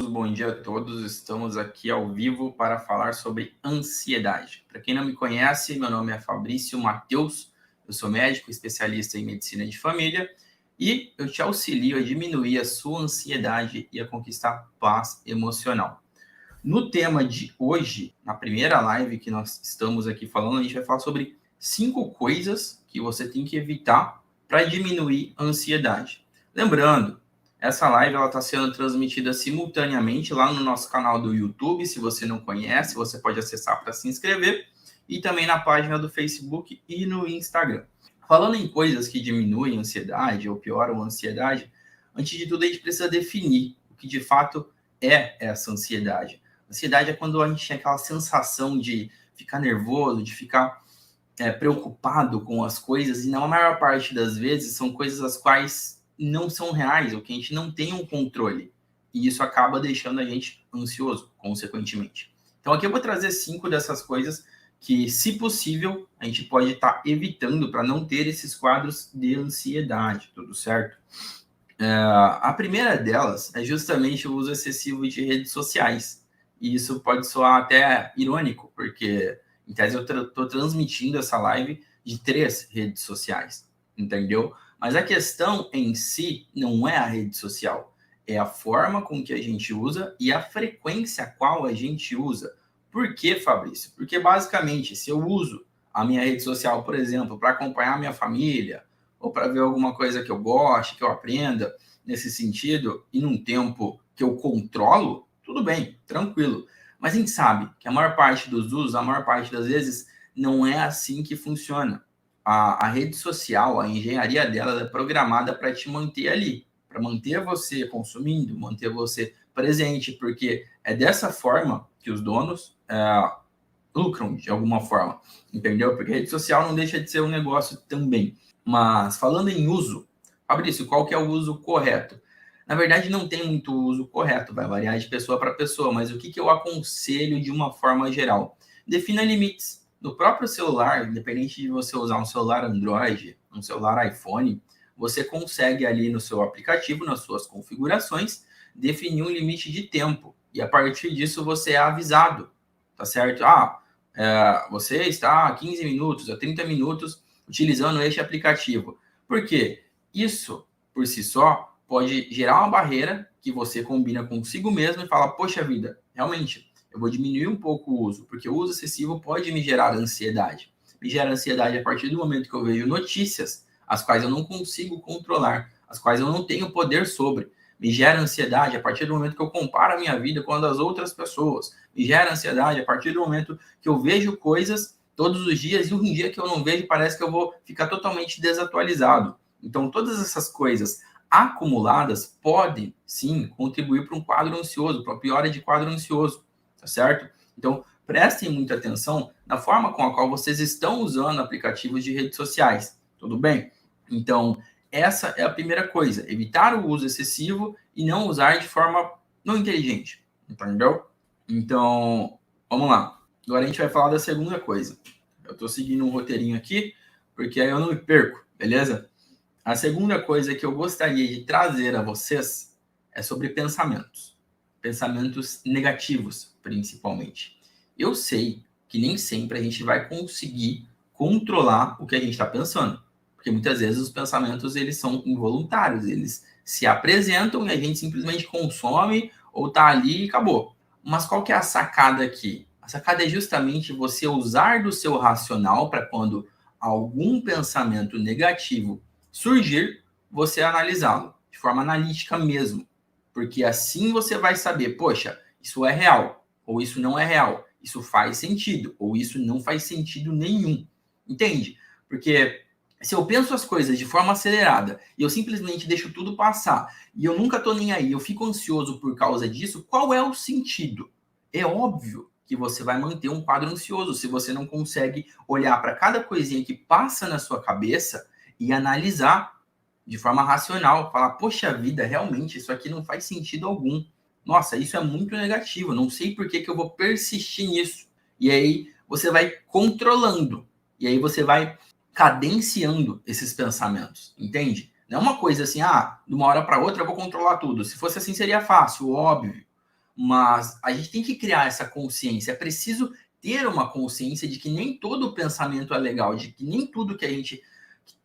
Bom dia a todos. Estamos aqui ao vivo para falar sobre ansiedade. Para quem não me conhece, meu nome é Fabrício Matheus, eu sou médico especialista em medicina de família e eu te auxilio a diminuir a sua ansiedade e a conquistar paz emocional. No tema de hoje, na primeira live que nós estamos aqui falando, a gente vai falar sobre 5 coisas que você tem que evitar para diminuir a ansiedade. Lembrando, essa live está sendo transmitida simultaneamente lá no nosso canal do YouTube. Se você não conhece, você pode acessar para se inscrever. E também na página do Facebook e no Instagram. Falando em coisas que diminuem a ansiedade ou pioram a ansiedade, antes de tudo a gente precisa definir o que de fato é essa ansiedade. Ansiedade é quando a gente tem aquela sensação de ficar nervoso, de ficar preocupado com as coisas, e na maior parte das vezes são coisas as quais não são reais, ou que a gente não tem um controle. E isso acaba deixando a gente ansioso, consequentemente. Então aqui eu vou trazer 5 dessas coisas que, se possível, a gente pode estar evitando para não ter esses quadros de ansiedade, tudo certo? A primeira delas é justamente o uso excessivo de redes sociais. E isso pode soar até irônico, porque, em tese, eu estou transmitindo essa live de 3 redes sociais, entendeu? Mas a questão em si não é a rede social, é a forma com que a gente usa e a frequência a qual a gente usa. Por quê, Fabrício? Porque, basicamente, se eu uso a minha rede social, por exemplo, para acompanhar a minha família, ou para ver alguma coisa que eu goste, que eu aprenda nesse sentido, e num tempo que eu controlo, tudo bem, tranquilo. Mas a gente sabe que a maior parte dos usos, a maior parte das vezes, não é assim que funciona. A rede social, a engenharia dela é programada para te manter ali, para manter você consumindo, manter você presente, porque é dessa forma que os donos lucram de alguma forma, entendeu? Porque a rede social não deixa de ser um negócio também. Mas falando em uso, Fabrício, qual que é o uso correto? Na verdade, não tem muito uso correto, vai variar de pessoa para pessoa, mas o que eu aconselho de uma forma geral? Defina limites. No próprio celular, independente de você usar um celular Android, um celular iPhone, você consegue ali no seu aplicativo, nas suas configurações, definir um limite de tempo. E a partir disso você é avisado, tá certo? Você está a 15 minutos, a 30 minutos utilizando este aplicativo. Por quê? Isso, por si só, pode gerar uma barreira que você combina consigo mesmo e fala, poxa vida, realmente, eu vou diminuir um pouco o uso, porque o uso excessivo pode me gerar ansiedade. Me gera ansiedade a partir do momento que eu vejo notícias, as quais eu não consigo controlar, as quais eu não tenho poder sobre. Me gera ansiedade a partir do momento que eu comparo a minha vida com a das outras pessoas. Me gera ansiedade a partir do momento que eu vejo coisas todos os dias e um dia que eu não vejo parece que eu vou ficar totalmente desatualizado. Então, todas essas coisas acumuladas podem, sim, contribuir para um quadro ansioso, para a piora de quadro ansioso, tá certo? Então, prestem muita atenção na forma com a qual vocês estão usando aplicativos de redes sociais, tudo bem? Então, essa é a primeira coisa, evitar o uso excessivo e não usar de forma não inteligente, entendeu? Então, vamos lá. Agora a gente vai falar da segunda coisa. Eu estou seguindo um roteirinho aqui, porque aí eu não me perco, beleza? A segunda coisa que eu gostaria de trazer a vocês é sobre pensamentos. Pensamentos negativos, principalmente. Eu sei que nem sempre a gente vai conseguir controlar o que a gente está pensando. Porque muitas vezes os pensamentos eles são involuntários, eles se apresentam e a gente simplesmente consome ou tá ali e acabou. Mas qual que é a sacada aqui? A sacada é justamente você usar do seu racional para quando algum pensamento negativo surgir, você analisá-lo de forma analítica mesmo. Porque assim você vai saber, poxa, isso é real, ou isso não é real, isso faz sentido, ou isso não faz sentido nenhum. Entende? Porque se eu penso as coisas de forma acelerada e eu simplesmente deixo tudo passar e eu nunca tô nem aí, eu fico ansioso por causa disso, qual é o sentido? É óbvio que você vai manter um quadro ansioso se você não consegue olhar para cada coisinha que passa na sua cabeça e analisar de forma racional, falar, poxa vida, realmente isso aqui não faz sentido algum. Nossa, isso é muito negativo, não sei por que eu vou persistir nisso. E aí você vai controlando, e aí você vai cadenciando esses pensamentos, entende? Não é uma coisa assim, de uma hora para outra eu vou controlar tudo. Se fosse assim seria fácil, óbvio. mas a gente tem que criar essa consciência. É preciso ter uma consciência de que nem todo pensamento é legal, de que nem tudo que a gente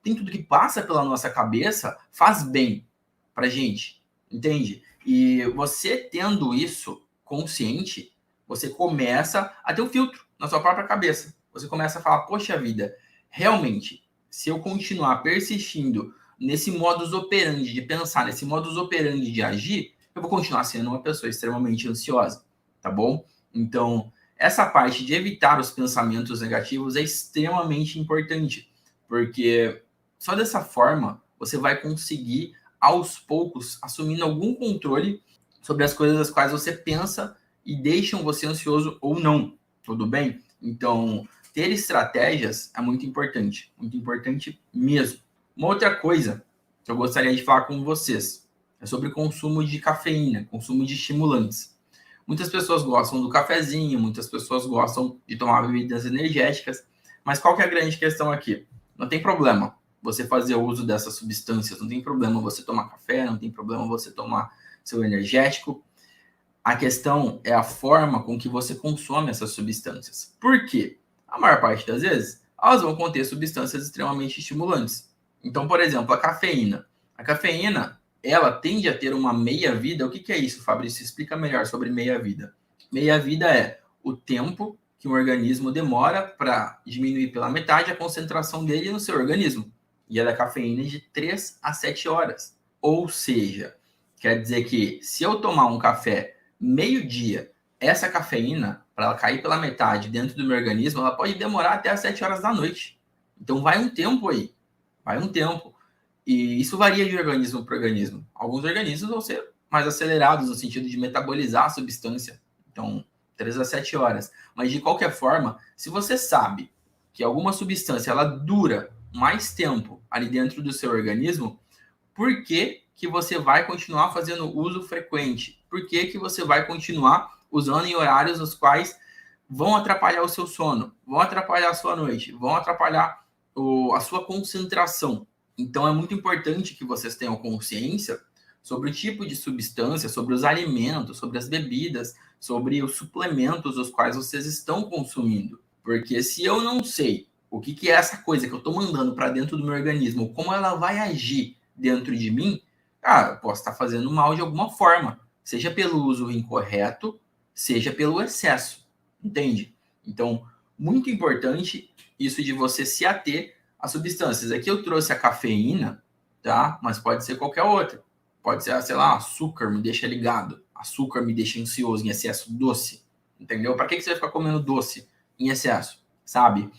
tem, tudo que passa pela nossa cabeça faz bem pra gente, entende? E você tendo isso consciente, você começa a ter um filtro na sua própria cabeça. Você começa a falar, poxa vida, realmente, se eu continuar persistindo nesse modus operandi de pensar, nesse modus operandi de agir, eu vou continuar sendo uma pessoa extremamente ansiosa, tá bom? Então, essa parte de evitar os pensamentos negativos é extremamente importante, porque só dessa forma você vai conseguir, aos poucos, assumindo algum controle sobre as coisas das quais você pensa e deixam você ansioso ou não, tudo bem? Então, ter estratégias é muito importante mesmo. Uma outra coisa que eu gostaria de falar com vocês é sobre consumo de cafeína, consumo de estimulantes. Muitas pessoas gostam do cafezinho, muitas pessoas gostam de tomar bebidas energéticas, mas qual que é a grande questão aqui? Não tem problema você fazer uso dessas substâncias, não tem problema você tomar café, não tem problema você tomar seu energético. A questão é a forma com que você consome essas substâncias. Por quê? A maior parte das vezes, elas vão conter substâncias extremamente estimulantes. Então, por exemplo, a cafeína. A cafeína, ela tende a ter uma meia-vida. O que, que é isso, Fabrício? Explica melhor sobre meia-vida. Meia-vida é o tempo que um organismo demora para diminuir pela metade a concentração dele no seu organismo. E a da cafeína é de 3 a 7 horas. Ou seja, quer dizer que se eu tomar um café meio-dia, essa cafeína, para ela cair pela metade dentro do meu organismo, ela pode demorar até as 7 horas da noite. Então vai um tempo aí, vai um tempo. E isso varia de organismo para organismo. Alguns organismos vão ser mais acelerados no sentido de metabolizar a substância. Então, 3 a 7 horas. Mas de qualquer forma, se você sabe que alguma substância ela dura mais tempo ali dentro do seu organismo, por que que você vai continuar fazendo uso frequente? Por que que você vai continuar usando em horários nos quais vão atrapalhar o seu sono, vão atrapalhar a sua noite, vão atrapalhar a sua concentração? Então é muito importante que vocês tenham consciência sobre o tipo de substância, sobre os alimentos, sobre as bebidas, sobre os suplementos os quais vocês estão consumindo. Porque se eu não sei o que, que é essa coisa que eu estou mandando para dentro do meu organismo, como ela vai agir dentro de mim, cara, eu posso estar fazendo mal de alguma forma, seja pelo uso incorreto, seja pelo excesso, entende? Então, muito importante isso de você se ater às substâncias. Aqui eu trouxe a cafeína, tá? Mas pode ser qualquer outra. Pode ser, sei lá, açúcar me deixa ligado, açúcar me deixa ansioso em excesso, doce, entendeu? Para que você vai ficar comendo doce em excesso, sabe?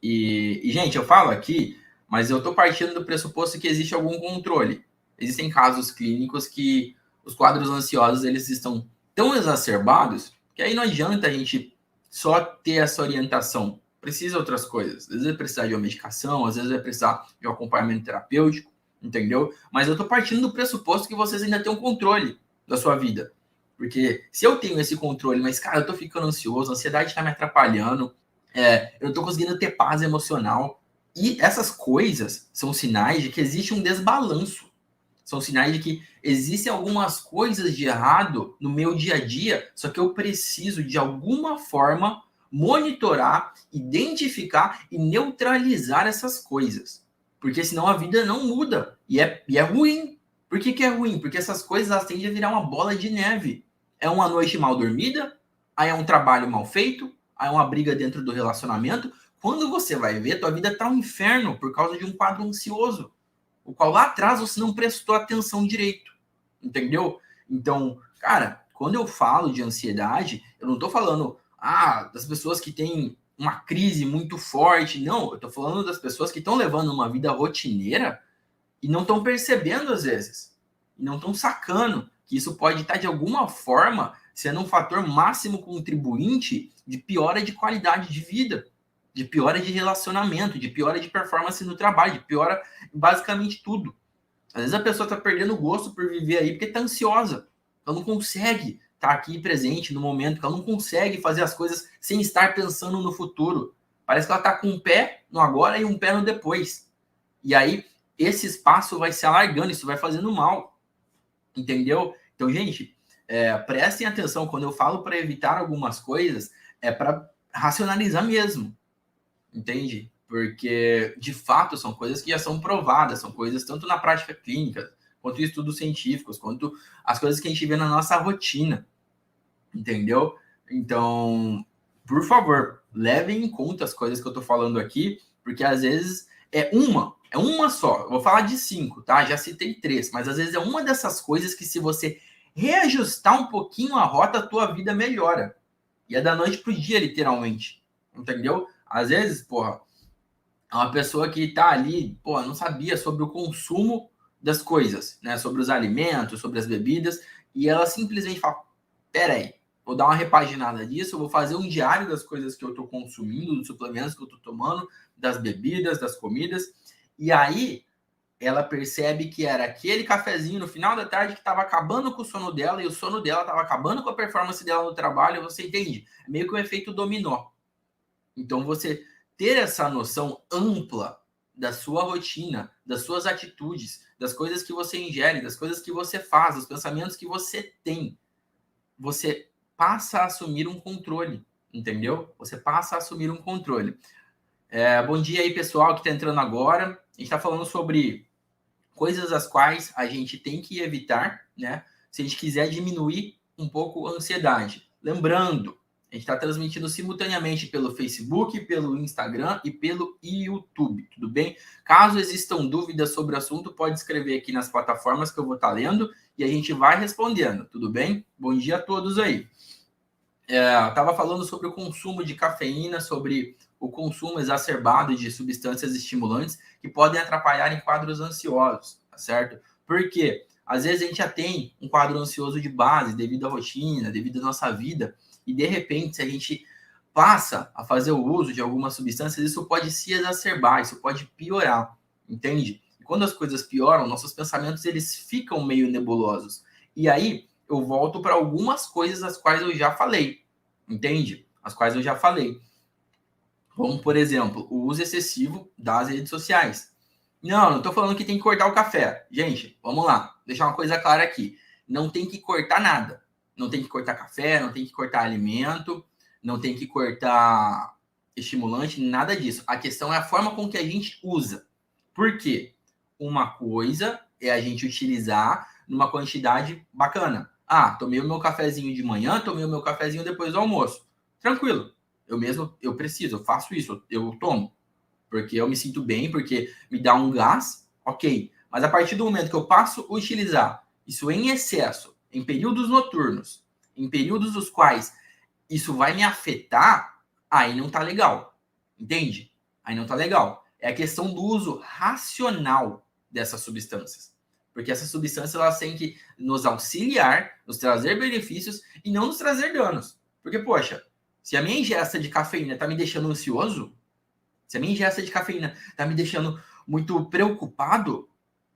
E gente, eu falo aqui, mas eu estou partindo do pressuposto que existe algum controle. Existem casos clínicos que os quadros ansiosos eles estão tão exacerbados que aí não adianta a gente só ter essa orientação. Precisa outras coisas. Às vezes vai precisar de uma medicação, às vezes vai precisar de um acompanhamento terapêutico, entendeu? Mas eu estou partindo do pressuposto que vocês ainda têm um controle da sua vida. Porque se eu tenho esse controle, mas, cara, eu estou ficando ansioso, a ansiedade está me atrapalhando, eu estou conseguindo ter paz emocional. E essas coisas são sinais de que existe um desbalanço. São sinais de que existem algumas coisas de errado no meu dia a dia, só que eu preciso, de alguma forma, monitorar, identificar e neutralizar essas coisas. Porque senão a vida não muda. E é ruim. Por que, que é ruim? Porque essas coisas elas tendem a virar uma bola de neve. É uma noite mal dormida, aí é um trabalho mal feito, aí é uma briga dentro do relacionamento. Quando você vai ver, tua vida tá um inferno por causa de um quadro ansioso, o qual lá atrás você não prestou atenção direito, entendeu? Então, cara, quando eu falo de ansiedade, eu não tô falando das pessoas que têm uma crise muito forte, não, eu tô falando das pessoas que estão levando uma vida rotineira e não estão percebendo às vezes, e não estão sacando que isso pode estar de alguma forma sendo um fator máximo contribuinte de piora de qualidade de vida, de piora de relacionamento, de piora de performance no trabalho, de piora em basicamente tudo. Às vezes a pessoa está perdendo o gosto por viver aí porque está ansiosa. Ela não consegue estar aqui presente no momento, ela não consegue fazer as coisas sem estar pensando no futuro. Parece que ela está com um pé no agora e um pé no depois. E aí esse espaço vai se alargando, isso vai fazendo mal. Entendeu? Então, gente, prestem atenção, quando eu falo para evitar algumas coisas, é para racionalizar mesmo, entende? Porque, de fato, são coisas que já são provadas, são coisas tanto na prática clínica, quanto em estudos científicos, quanto as coisas que a gente vê na nossa rotina, entendeu? Então, por favor, levem em conta as coisas que eu tô falando aqui, porque às vezes é uma só. Eu vou falar de 5, tá? Já citei 3, mas às vezes é uma dessas coisas que, se você reajustar um pouquinho a rota, a tua vida melhora. E é da noite pro dia, literalmente. Entendeu? Às vezes, porra, é uma pessoa que tá ali, porra, não sabia sobre o consumo das coisas, né? Sobre os alimentos, sobre as bebidas, e ela simplesmente fala: peraí, vou dar uma repaginada disso, vou fazer um diário das coisas que eu tô consumindo, dos suplementos que eu tô tomando, das bebidas, das comidas, e aí ela percebe que era aquele cafezinho no final da tarde que estava acabando com o sono dela, e o sono dela estava acabando com a performance dela no trabalho. Você entende? É meio que um efeito dominó. Então, você ter essa noção ampla da sua rotina, das suas atitudes, das coisas que você ingere, das coisas que você faz, dos pensamentos que você tem, você passa a assumir um controle, entendeu? Você passa a assumir um controle. Bom dia aí, pessoal, que está entrando agora. A gente está falando sobre coisas as quais a gente tem que evitar, né? Se a gente quiser diminuir um pouco a ansiedade. Lembrando, a gente está transmitindo simultaneamente pelo Facebook, pelo Instagram e pelo YouTube, tudo bem? Caso existam dúvidas sobre o assunto, pode escrever aqui nas plataformas que eu vou estar lendo e a gente vai respondendo, tudo bem? Bom dia a todos aí. Estava falando sobre o consumo de cafeína, sobre o consumo exacerbado de substâncias estimulantes que podem atrapalhar em quadros ansiosos, tá certo? Porque às vezes a gente já tem um quadro ansioso de base devido à rotina, devido à nossa vida, e de repente, se a gente passa a fazer o uso de algumas substâncias, isso pode se exacerbar, isso pode piorar, entende? E quando as coisas pioram, nossos pensamentos eles ficam meio nebulosos. E aí eu volto para algumas coisas as quais eu já falei, entende? As quais eu já falei. Como, por exemplo, o uso excessivo das redes sociais. Não estou falando que tem que cortar o café. Gente, vamos lá. Deixar uma coisa clara aqui. Não tem que cortar nada. Não tem que cortar café, não tem que cortar alimento, não tem que cortar estimulante, nada disso. A questão é a forma com que a gente usa. Por quê? Uma coisa é a gente utilizar numa quantidade bacana. Tomei o meu cafezinho de manhã, tomei o meu cafezinho depois do almoço. Tranquilo. Eu preciso, eu faço isso, eu tomo. Porque eu me sinto bem, porque me dá um gás, ok. Mas a partir do momento que eu passo a utilizar isso em excesso, em períodos noturnos, em períodos dos quais isso vai me afetar, aí não tá legal. Entende? Aí não tá legal. É a questão do uso racional dessas substâncias. Porque essas substâncias elas têm que nos auxiliar, nos trazer benefícios e não nos trazer danos. Porque, poxa, se a minha ingesta de cafeína tá me deixando ansioso, se a minha ingesta de cafeína tá me deixando muito preocupado,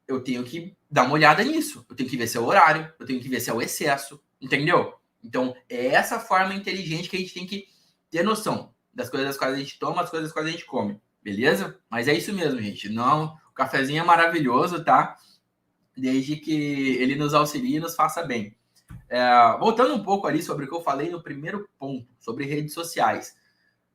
eu tenho que dar uma olhada nisso. Eu tenho que ver se é o horário, eu tenho que ver se é o excesso, entendeu? Então, é essa forma inteligente que a gente tem que ter noção das coisas das quais a gente toma, das coisas das quais a gente come, beleza? Mas é isso mesmo, gente. Não, o cafezinho é maravilhoso, tá? Desde que ele nos auxilie e nos faça bem. Voltando um pouco ali sobre o que eu falei no primeiro ponto, sobre redes sociais.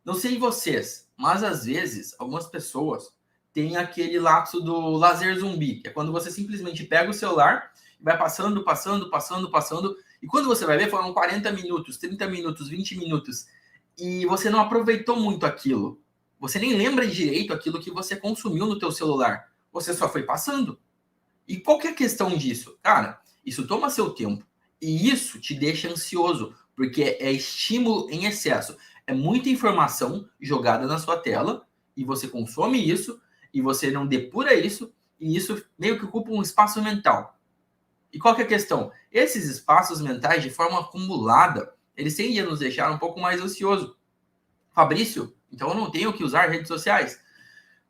Não sei vocês, mas às vezes algumas pessoas têm aquele lapso do lazer zumbi, que é quando você simplesmente pega o celular e vai passando, e quando você vai ver, foram 40 minutos, 30 minutos, 20 minutos, e você não aproveitou muito aquilo. Você nem lembra direito aquilo que você consumiu no teu celular. Você só foi passando. E qual que é a questão disso? Cara, isso toma seu tempo. E isso te deixa ansioso, porque é estímulo em excesso. É muita informação jogada na sua tela, e você consome isso, e você não depura isso, e isso meio que ocupa um espaço mental. E qual que é a questão? Esses espaços mentais, de forma acumulada, eles tendem a nos deixar um pouco mais ansioso. Fabrício, então eu não tenho que usar redes sociais?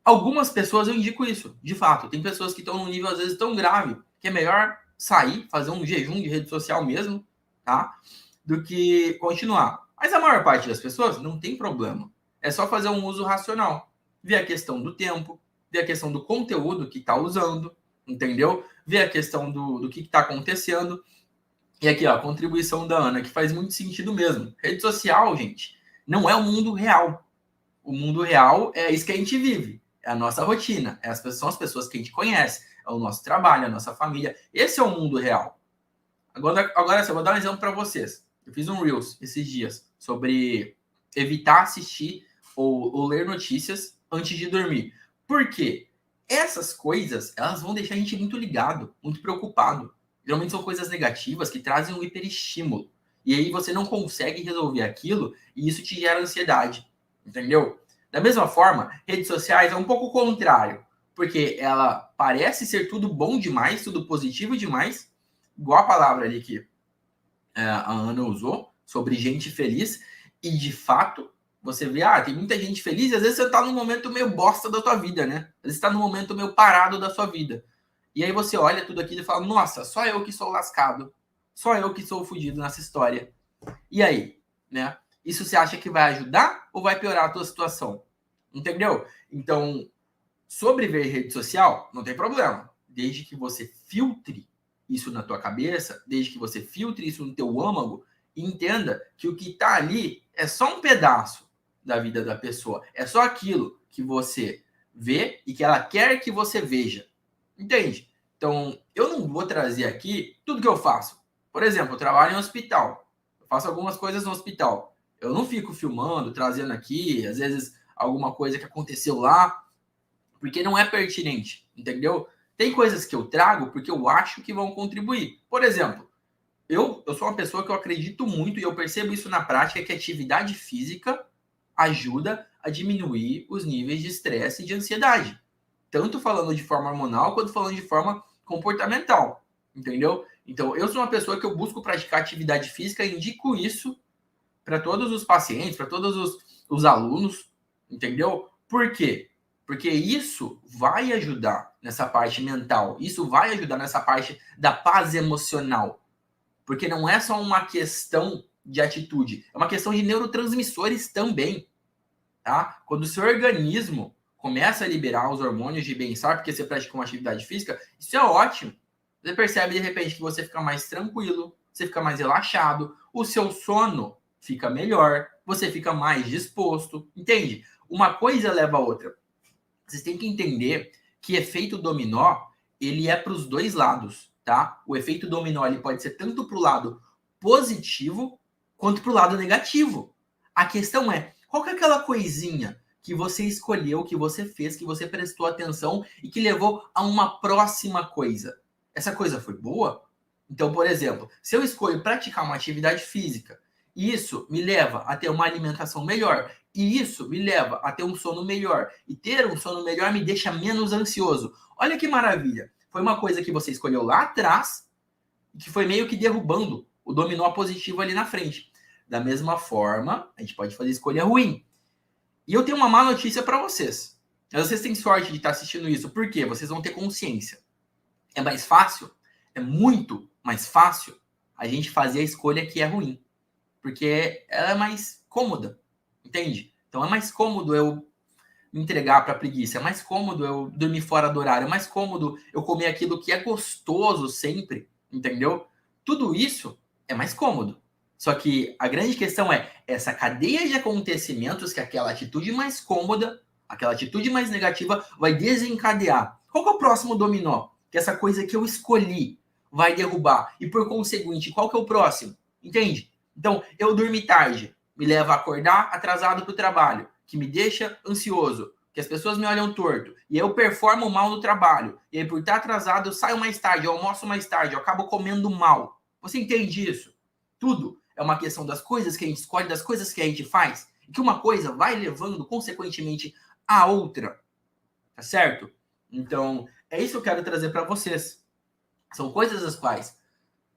Algumas pessoas eu indico isso, de fato. Tem pessoas que estão num nível, às vezes, tão grave, que é melhor sair, fazer um jejum de rede social mesmo, tá? Do que continuar. Mas a maior parte das pessoas não tem problema. É só fazer um uso racional. Ver a questão do tempo, ver a questão do conteúdo que está usando, entendeu? Ver a questão do que está acontecendo. E aqui, ó, a contribuição da Ana, que faz muito sentido mesmo. Rede social, gente, não é o mundo real. O mundo real é isso que a gente vive. É a nossa rotina. São as pessoas que a gente conhece. É o nosso trabalho, a nossa família. Esse é o mundo real. Agora eu vou dar um exemplo para vocês. Eu fiz um Reels esses dias sobre evitar assistir ou ler notícias antes de dormir. Por quê? Essas coisas, elas vão deixar a gente muito ligado, muito preocupado. Geralmente são coisas negativas que trazem um hiperestímulo. E aí você não consegue resolver aquilo e isso te gera ansiedade. Entendeu? Da mesma forma, redes sociais é um pouco o contrário. Porque ela parece ser tudo bom demais, tudo positivo demais, igual a palavra ali que a Ana usou, sobre gente feliz, e de fato, você vê, tem muita gente feliz, e às vezes você tá num momento meio bosta da tua vida, né? Às vezes você tá num momento meio parado da sua vida. E aí você olha tudo aquilo e fala, nossa, só eu que sou lascado, só eu que sou fudido nessa história. E aí, né? Isso você acha que vai ajudar ou vai piorar a tua situação? Entendeu? Então, sobre ver rede social, não tem problema. Desde que você filtre isso na tua cabeça, desde que você filtre isso no teu âmago e entenda que o que está ali é só um pedaço da vida da pessoa. É só aquilo que você vê e que ela quer que você veja. Entende? Então, eu não vou trazer aqui tudo que eu faço. Por exemplo, eu trabalho em um hospital. Eu faço algumas coisas no hospital. Eu não fico filmando, trazendo aqui, às vezes, alguma coisa que aconteceu lá, porque não é pertinente, entendeu? Tem coisas que eu trago porque eu acho que vão contribuir. Por exemplo, eu sou uma pessoa que eu acredito muito e eu percebo isso na prática, que a atividade física ajuda a diminuir os níveis de estresse e de ansiedade. Tanto falando de forma hormonal, quanto falando de forma comportamental, entendeu? Então, eu sou uma pessoa que eu busco praticar atividade física e indico isso para todos os pacientes, para todos os alunos, entendeu? Por quê? Porque isso vai ajudar nessa parte mental, isso vai ajudar nessa parte da paz emocional. Porque não é só uma questão de atitude, é uma questão de neurotransmissores também, tá? Quando o seu organismo começa a liberar os hormônios de bem-estar, porque você pratica uma atividade física, isso é ótimo. Você percebe de repente que você fica mais tranquilo, você fica mais relaxado, o seu sono fica melhor, você fica mais disposto, entende? Uma coisa leva a outra. Vocês têm que entender que efeito dominó, ele é para os dois lados, tá? O efeito dominó ele pode ser tanto para o lado positivo quanto para o lado negativo. A questão é, qual que é aquela coisinha que você escolheu, que você fez, que você prestou atenção e que levou a uma próxima coisa? Essa coisa foi boa? Então, por exemplo, se eu escolho praticar uma atividade física, isso me leva a ter uma alimentação melhor, e isso me leva a ter um sono melhor. E ter um sono melhor me deixa menos ansioso. Olha que maravilha. Foi uma coisa que você escolheu lá atrás e que foi meio que derrubando o dominó positivo ali na frente. Da mesma forma, a gente pode fazer escolha ruim. E eu tenho uma má notícia para vocês. Vocês têm sorte de estar assistindo isso. Por quê? Vocês vão ter consciência. É mais fácil, é muito mais fácil a gente fazer a escolha que é ruim. Porque ela é mais cômoda. Entende? Então é mais cômodo eu me entregar para preguiça, é mais cômodo eu dormir fora do horário, é mais cômodo eu comer aquilo que é gostoso sempre, entendeu? Tudo isso é mais cômodo. Só que a grande questão é essa cadeia de acontecimentos que aquela atitude mais cômoda, aquela atitude mais negativa vai desencadear. Qual que é o próximo dominó? Que essa coisa que eu escolhi vai derrubar. E por conseguinte, qual que é o próximo? Entende? Então, eu dormi tarde, me leva a acordar atrasado para o trabalho, que me deixa ansioso, que as pessoas me olham torto, e eu performo mal no trabalho, e aí por estar atrasado eu saio mais tarde, eu almoço mais tarde, eu acabo comendo mal. Você entende isso? Tudo é uma questão das coisas que a gente escolhe, das coisas que a gente faz, e que uma coisa vai levando, consequentemente, a outra. Tá certo? Então, é isso que eu quero trazer para vocês. São coisas as quais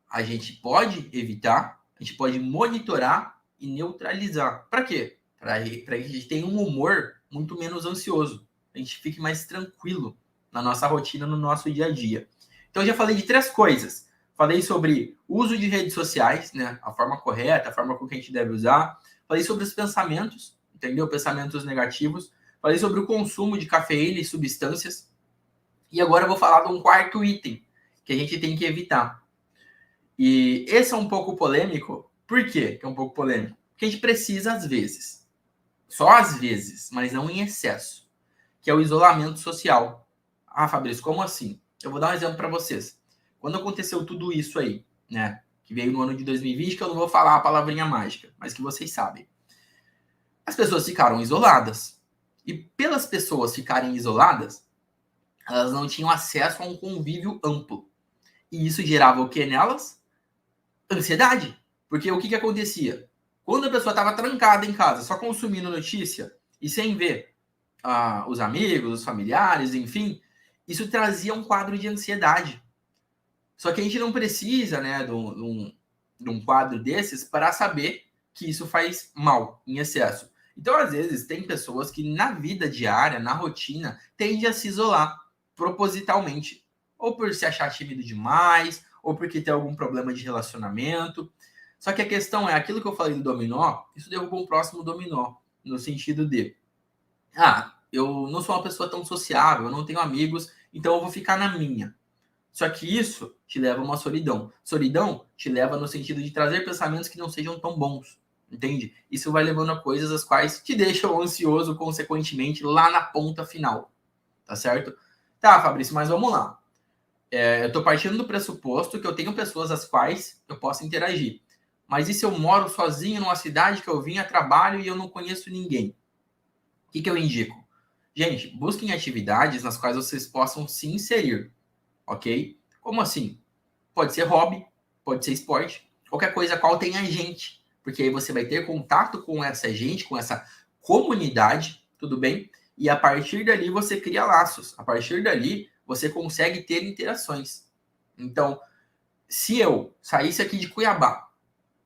a gente pode evitar, a gente pode monitorar e neutralizar. Para quê? Para que a gente tenha um humor muito menos ansioso. A gente fique mais tranquilo na nossa rotina, no nosso dia a dia. Então, eu já falei de 3 coisas. Falei sobre o uso de redes sociais, né? A forma correta, a forma com que a gente deve usar. Falei sobre os pensamentos, entendeu? Pensamentos negativos. Falei sobre o consumo de cafeína e substâncias. E agora eu vou falar de um quarto item que a gente tem que evitar. E esse é um pouco polêmico. Por quê que é um pouco polêmico? Porque a gente precisa às vezes. Só às vezes, mas não em excesso. Que é o isolamento social. Ah, Fabrício, como assim? Eu vou dar um exemplo para vocês. Quando aconteceu tudo isso aí, né? Que veio no ano de 2020, que eu não vou falar a palavrinha mágica, mas que vocês sabem. As pessoas ficaram isoladas. E pelas pessoas ficarem isoladas, elas não tinham acesso a um convívio amplo. E isso gerava o que nelas? Ansiedade. Porque o que acontecia? Quando a pessoa estava trancada em casa, só consumindo notícia e sem ver os amigos, os familiares, enfim, isso trazia um quadro de ansiedade. Só que a gente não precisa, né, de um quadro desses para saber que isso faz mal em excesso. Então, às vezes, tem pessoas que na vida diária, na rotina, tendem a se isolar propositalmente. Ou por se achar tímido demais, ou porque tem algum problema de relacionamento. Só que a questão é, aquilo que eu falei do dominó, isso derrubou um próximo dominó. No sentido de, eu não sou uma pessoa tão sociável, eu não tenho amigos, então eu vou ficar na minha. Só que isso te leva a uma solidão. Solidão te leva no sentido de trazer pensamentos que não sejam tão bons, entende? Isso vai levando a coisas as quais te deixam ansioso, consequentemente, lá na ponta final, tá certo? Tá, Fabrício, mas vamos lá. Eu tô partindo do pressuposto que eu tenho pessoas as quais eu posso interagir. Mas e se eu moro sozinho numa cidade que eu vim a trabalho e eu não conheço ninguém? O que eu indico? Gente, busquem atividades nas quais vocês possam se inserir, ok? Como assim? Pode ser hobby, pode ser esporte, qualquer coisa a qual tenha gente, porque aí você vai ter contato com essa gente, com essa comunidade, tudo bem? E a partir dali você cria laços, a partir dali você consegue ter interações. Então, se eu saísse aqui de Cuiabá,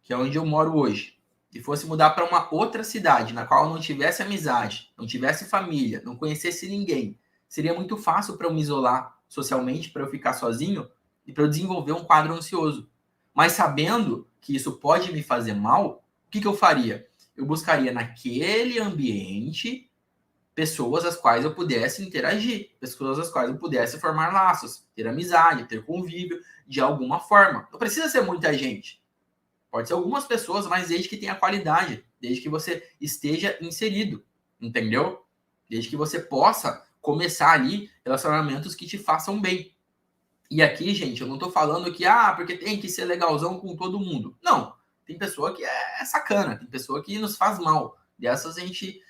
que é onde eu moro hoje, e fosse mudar para uma outra cidade, na qual eu não tivesse amizade, não tivesse família, não conhecesse ninguém, seria muito fácil para eu me isolar socialmente, para eu ficar sozinho e para eu desenvolver um quadro ansioso. Mas sabendo que isso pode me fazer mal, o que eu faria? Eu buscaria naquele ambiente pessoas as quais eu pudesse interagir, pessoas as quais eu pudesse formar laços, ter amizade, ter convívio de alguma forma. Não precisa ser muita gente. Pode ser algumas pessoas, mas desde que tenha qualidade, desde que você esteja inserido, entendeu? Desde que você possa começar ali relacionamentos que te façam bem. E aqui, gente, eu não tô falando que, porque tem que ser legalzão com todo mundo. Não. Tem pessoa que é sacana, tem pessoa que nos faz mal. Dessas a gente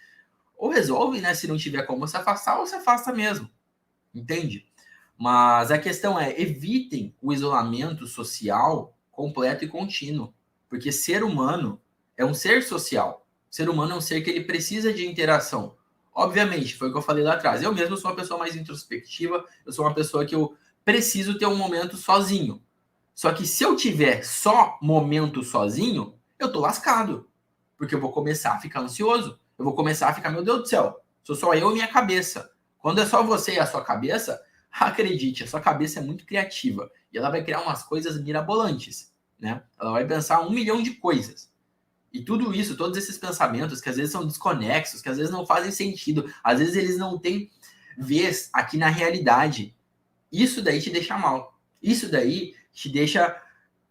ou resolve, né? Se não tiver como se afastar, ou se afasta mesmo. Entende? Mas a questão é, evitem o isolamento social completo e contínuo. Porque ser humano é um ser social. O ser humano é um ser que ele precisa de interação. Obviamente, foi o que eu falei lá atrás. Eu mesmo sou uma pessoa mais introspectiva, eu sou uma pessoa que eu preciso ter um momento sozinho. Só que se eu tiver só momento sozinho, eu tô lascado. Porque eu vou começar a ficar ansioso. Eu vou começar a ficar, meu Deus do céu, sou só eu e minha cabeça. Quando é só você e a sua cabeça, acredite, a sua cabeça é muito criativa. E ela vai criar umas coisas mirabolantes, né? Ela vai pensar 1 milhão de coisas. E tudo isso, todos esses pensamentos, que às vezes são desconexos, que às vezes não fazem sentido, às vezes eles não têm vez aqui na realidade. Isso daí te deixa mal. Isso daí te deixa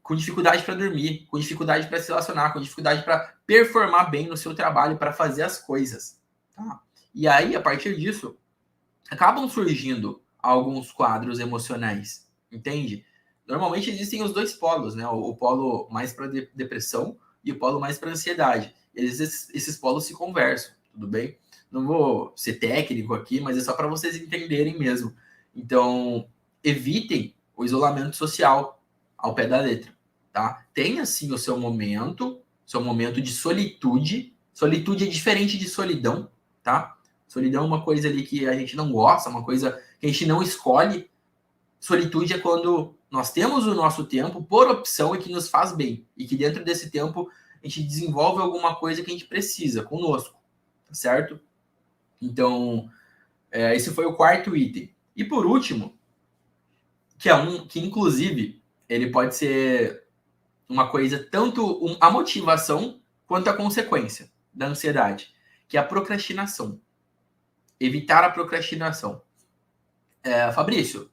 com dificuldade para dormir, com dificuldade para se relacionar, com dificuldade para performar bem no seu trabalho, para fazer as coisas. Tá? E aí, a partir disso, acabam surgindo alguns quadros emocionais, entende? Normalmente existem os dois polos, né? O polo mais para depressão e o polo mais para ansiedade. Esses polos se conversam, tudo bem? Não vou ser técnico aqui, mas é só para vocês entenderem mesmo. Então, evitem o isolamento social ao pé da letra, tá? Tenha sim o seu momento de solitude. Solitude é diferente de solidão, tá? Solidão é uma coisa ali que a gente não gosta, uma coisa que a gente não escolhe. Solitude é quando nós temos o nosso tempo por opção e que nos faz bem. E que dentro desse tempo a gente desenvolve alguma coisa que a gente precisa conosco, tá certo? Então, esse foi o quarto item. E por último, que é que inclusive ele pode ser uma coisa, tanto a motivação quanto a consequência da ansiedade, que é a procrastinação. Evitar a procrastinação. Fabrício,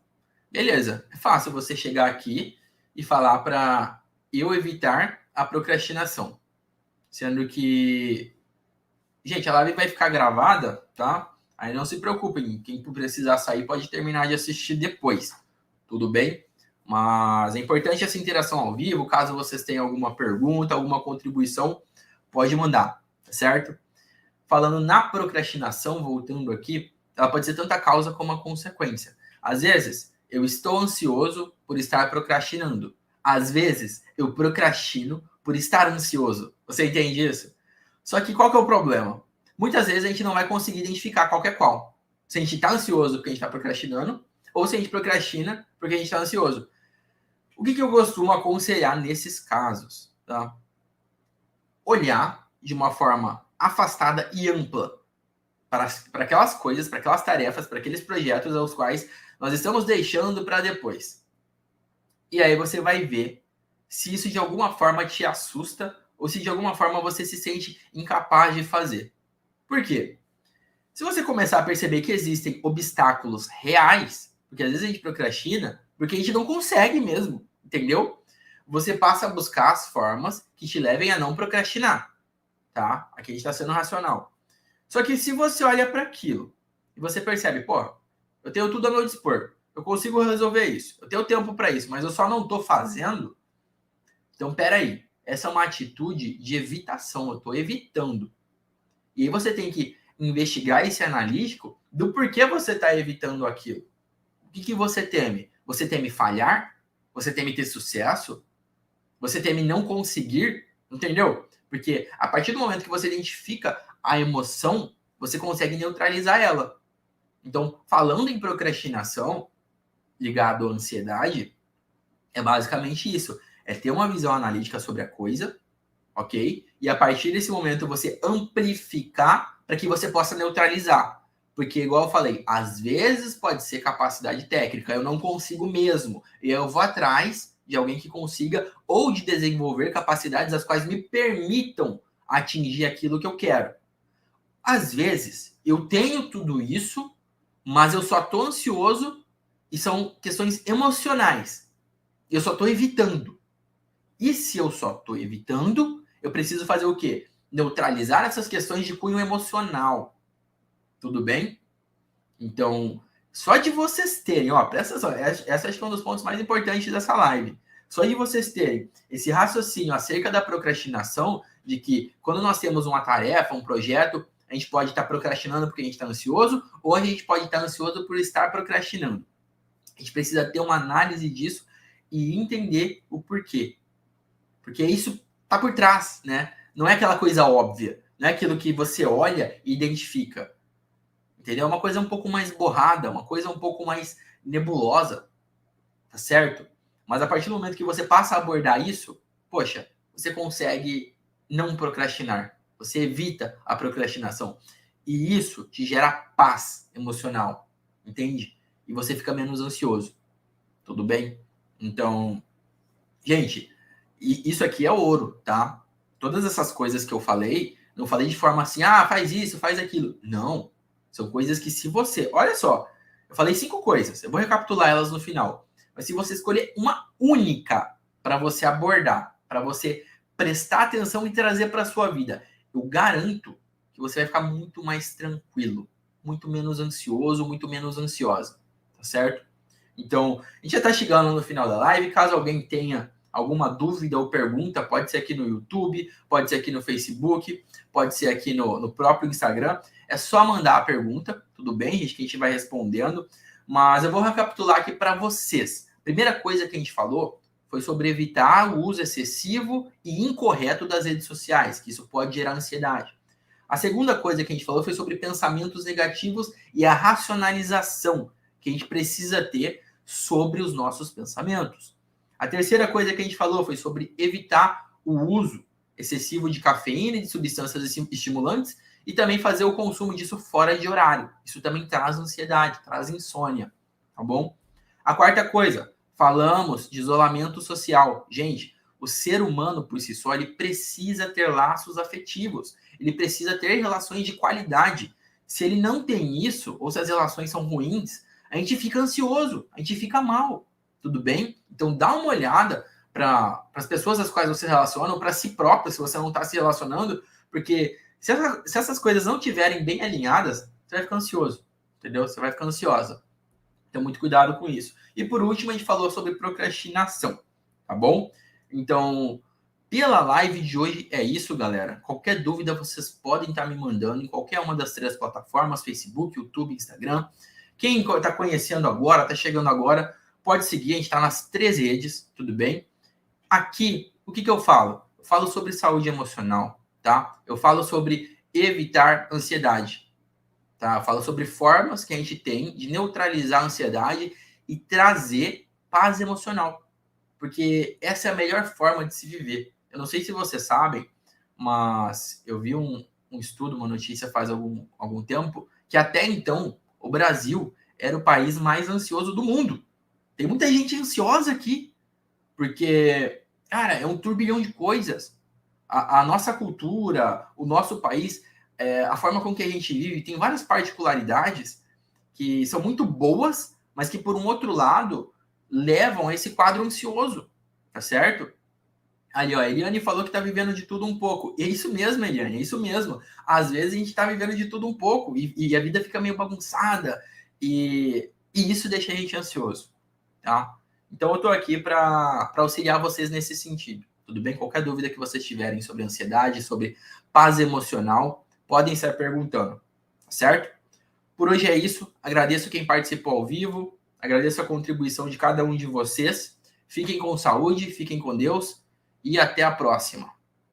beleza, é fácil você chegar aqui e falar para eu evitar a procrastinação. Sendo que, gente, a live vai ficar gravada, tá? Aí não se preocupem, quem precisar sair pode terminar de assistir depois, tudo bem? Mas é importante essa interação ao vivo, caso vocês tenham alguma pergunta, alguma contribuição, pode mandar, tá certo? Falando na procrastinação, voltando aqui, ela pode ser tanto a causa como a consequência. Às vezes, eu estou ansioso por estar procrastinando. Às vezes, eu procrastino por estar ansioso. Você entende isso? Só que qual que é o problema? Muitas vezes a gente não vai conseguir identificar qual que é qual. Se a gente está ansioso porque a gente está procrastinando, ou se a gente procrastina porque a gente está ansioso. O que eu costumo aconselhar nesses casos? Tá? Olhar de uma forma afastada e ampla para aquelas coisas, para aquelas tarefas, para aqueles projetos aos quais nós estamos deixando para depois. E aí você vai ver se isso de alguma forma te assusta ou se de alguma forma você se sente incapaz de fazer. Por quê? Se você começar a perceber que existem obstáculos reais, porque às vezes a gente procrastina porque a gente não consegue mesmo, entendeu? Você passa a buscar as formas que te levem a não procrastinar, tá? Aqui a gente está sendo racional. Só que se você olha para aquilo e você percebe, pô, eu tenho tudo a meu dispor, eu consigo resolver isso, eu tenho tempo para isso, mas eu só não estou fazendo. Então, peraí, essa é uma atitude de evitação, eu estou evitando. E aí você tem que investigar esse analítico do porquê você está evitando aquilo. O que você teme? Você teme falhar? Você teme ter sucesso? Você teme não conseguir? Entendeu? Porque a partir do momento que você identifica a emoção, você consegue neutralizar ela. Então, falando em procrastinação, ligado à ansiedade, é basicamente isso. É ter uma visão analítica sobre a coisa, ok? E a partir desse momento você amplificar para que você possa neutralizar. Porque, igual eu falei, às vezes pode ser capacidade técnica, eu não consigo mesmo. E eu vou atrás de alguém que consiga ou de desenvolver capacidades as quais me permitam atingir aquilo que eu quero. Às vezes, eu tenho tudo isso, mas eu só estou ansioso e são questões emocionais. Eu só estou evitando. E se eu só estou evitando, eu preciso fazer o quê? Neutralizar essas questões de cunho emocional. Tudo bem? Então, só de vocês terem, ó, presta atenção, essa acho que é um dos pontos mais importantes dessa live. Só de vocês terem esse raciocínio acerca da procrastinação, de que quando nós temos uma tarefa, um projeto, a gente pode estar procrastinando porque a gente está ansioso, ou a gente pode estar ansioso por estar procrastinando. A gente precisa ter uma análise disso e entender o porquê. Porque isso tá por trás, né? Não é aquela coisa óbvia. Não é aquilo que você olha e identifica. Entendeu? É uma coisa um pouco mais borrada, uma coisa um pouco mais nebulosa. Tá certo? Mas a partir do momento que você passa a abordar isso, poxa, você consegue não procrastinar. Você evita a procrastinação. E isso te gera paz emocional. Entende? E você fica menos ansioso. Tudo bem? Então, gente, isso aqui é ouro, tá? Todas essas coisas que eu falei, não falei de forma assim, ah, faz isso, faz aquilo. Não. São coisas que se você... Olha só, eu falei 5 coisas. Eu vou recapitular elas no final. Mas se você escolher uma única para você abordar, para você prestar atenção e trazer para a sua vida, eu garanto que você vai ficar muito mais tranquilo, muito menos ansioso, muito menos ansiosa. Tá certo? Então, a gente já está chegando no final da live. Caso alguém tenha alguma dúvida ou pergunta, pode ser aqui no YouTube, pode ser aqui no Facebook, pode ser aqui no próprio Instagram. É só mandar a pergunta, tudo bem, gente, que a gente vai respondendo. Mas eu vou recapitular aqui para vocês. Primeira coisa que a gente falou foi sobre evitar o uso excessivo e incorreto das redes sociais, que isso pode gerar ansiedade. A segunda coisa que a gente falou foi sobre pensamentos negativos e a racionalização que a gente precisa ter sobre os nossos pensamentos. A terceira coisa que a gente falou foi sobre evitar o uso excessivo de cafeína e de substâncias estimulantes e também fazer o consumo disso fora de horário. Isso também traz ansiedade, traz insônia, tá bom? A quarta coisa, falamos de isolamento social. Gente, o ser humano por si só, ele precisa ter laços afetivos, ele precisa ter relações de qualidade. Se ele não tem isso, ou se as relações são ruins, a gente fica ansioso, a gente fica mal, tudo bem? Então dá uma olhada para as pessoas às quais você se relaciona, ou para si próprio, se você não está se relacionando, porque se essas coisas não estiverem bem alinhadas, você vai ficar ansioso, entendeu? Você vai ficar ansiosa. Então, muito cuidado com isso. E por último, a gente falou sobre procrastinação, tá bom? Então, pela live de hoje é isso, galera. Qualquer dúvida, vocês podem estar me mandando em qualquer uma das 3 plataformas, Facebook, YouTube, Instagram. Quem está conhecendo agora, está chegando agora, pode seguir, a gente está nas 3 redes, tudo bem? Aqui, o que eu falo? Eu falo sobre saúde emocional, tá? Eu falo sobre evitar ansiedade, tá? Eu falo sobre formas que a gente tem de neutralizar a ansiedade e trazer paz emocional, porque essa é a melhor forma de se viver. Eu não sei se vocês sabem, mas eu vi um estudo, uma notícia faz algum tempo, que até então o Brasil era o país mais ansioso do mundo. Tem muita gente ansiosa aqui, porque, cara, é um turbilhão de coisas. A nossa cultura, o nosso país, a forma com que a gente vive, tem várias particularidades que são muito boas, mas que, por um outro lado, levam a esse quadro ansioso, tá certo? Ali, ó, a Eliane falou que tá vivendo de tudo um pouco. É isso mesmo, Eliane, é isso mesmo. Às vezes a gente tá vivendo de tudo um pouco e a vida fica meio bagunçada e isso deixa a gente ansioso, tá? Então eu tô aqui para auxiliar vocês nesse sentido. Tudo bem? Qualquer dúvida que vocês tiverem sobre ansiedade, sobre paz emocional, podem estar perguntando, tá certo? Por hoje é isso. Agradeço quem participou ao vivo, agradeço a contribuição de cada um de vocês. Fiquem com saúde, fiquem com Deus e até a próxima.